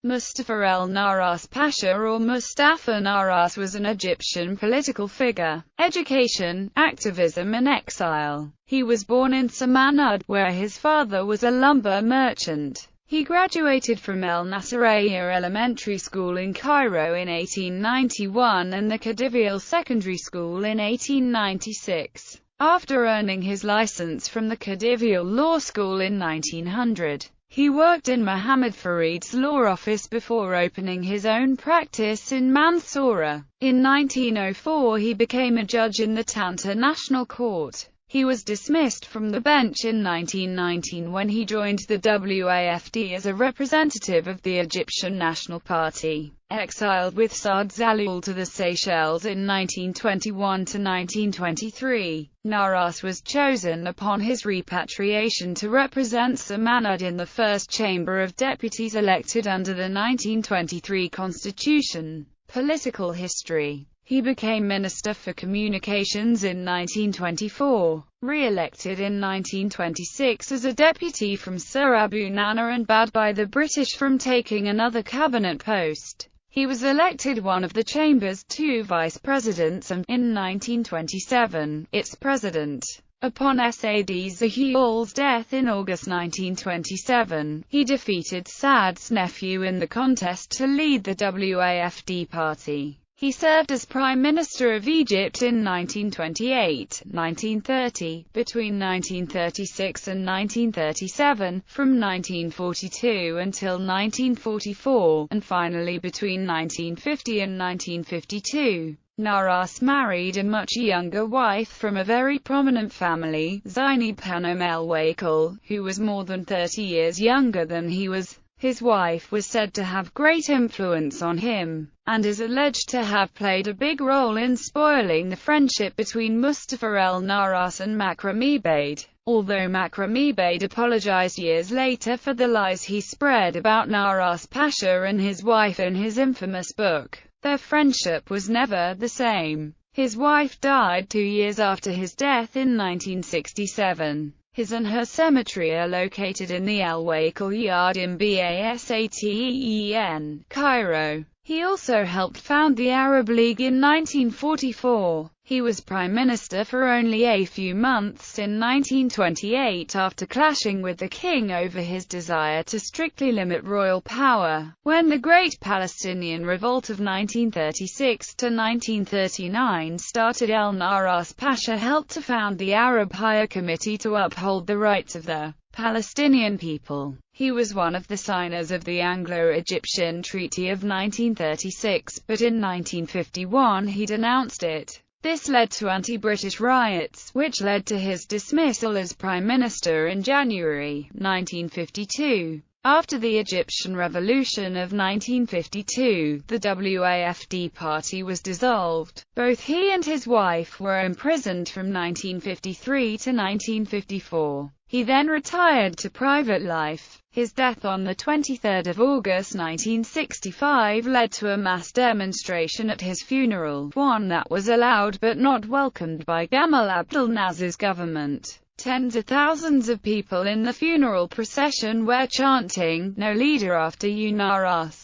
Mustafa el-Nahhas Pasha or Mustafa Nahhas was an Egyptian political figure, education, activism and exile. He was born in Samanud, where his father was a lumber merchant. He graduated from el-Nasiriyya Elementary School in Cairo in 1891 and the Khedivial Secondary School in 1896. After earning his license from the Khedivial Law School in 1900, he worked in Muhammad Farid's law office before opening his own practice in Mansoura. In 1904 he became a judge in the Tanta National Court. He was dismissed from the bench in 1919 when he joined the WAFD as a representative of the Egyptian National Party. Exiled with Saad Zaloul to the Seychelles in 1921–1923, Nahhas was chosen upon his repatriation to represent Samanud in the first Chamber of Deputies elected under the 1923 Constitution. Political history. He became Minister for Communications in 1924, re-elected in 1926 as a deputy from Sir Abu Nana and banned by the British from taking another cabinet post. He was elected one of the Chamber's two vice-presidents and, in 1927, its president. Upon Saad Zaloul's death in August 1927, he defeated Saad's nephew in the contest to lead the WAFD party. He served as Prime Minister of Egypt in 1928–1930, between 1936 and 1937, from 1942 until 1944, and finally between 1950 and 1952. Nahhas married a much younger wife from a very prominent family, Zainab Hanum el-Wakil, who was more than 30 years younger than he was. His wife was said to have great influence on him, and is alleged to have played a big role in spoiling the friendship between Mustafa el-Nahhas and Makram Ebaid. Although Makram Ebaid apologized years later for the lies he spread about Nahhas Pasha and his wife in his infamous book, their friendship was never the same. His wife died 2 years after his death in 1967. His and her cemetery are located in the El-Wakil Yard in Basaten, Cairo. He also helped found the Arab League in 1944. He was prime minister for only a few months in 1928 after clashing with the king over his desire to strictly limit royal power. When the Great Palestinian Revolt of 1936–1939 started, el-Nahhas Pasha helped to found the Arab Higher Committee to uphold the rights of the Palestinian people. He was one of the signers of the Anglo-Egyptian Treaty of 1936, but in 1951 he denounced it. This led to anti-British riots, which led to his dismissal as Prime Minister in January 1952. After the Egyptian Revolution of 1952, the WAFD party was dissolved. Both he and his wife were imprisoned from 1953 to 1954. He then retired to private life. His death on 23 August 1965 led to a mass demonstration at his funeral, one that was allowed but not welcomed by Gamal Abdel Nasser's government. Tens of thousands of people in the funeral procession were chanting, "No leader after you, Nahhas."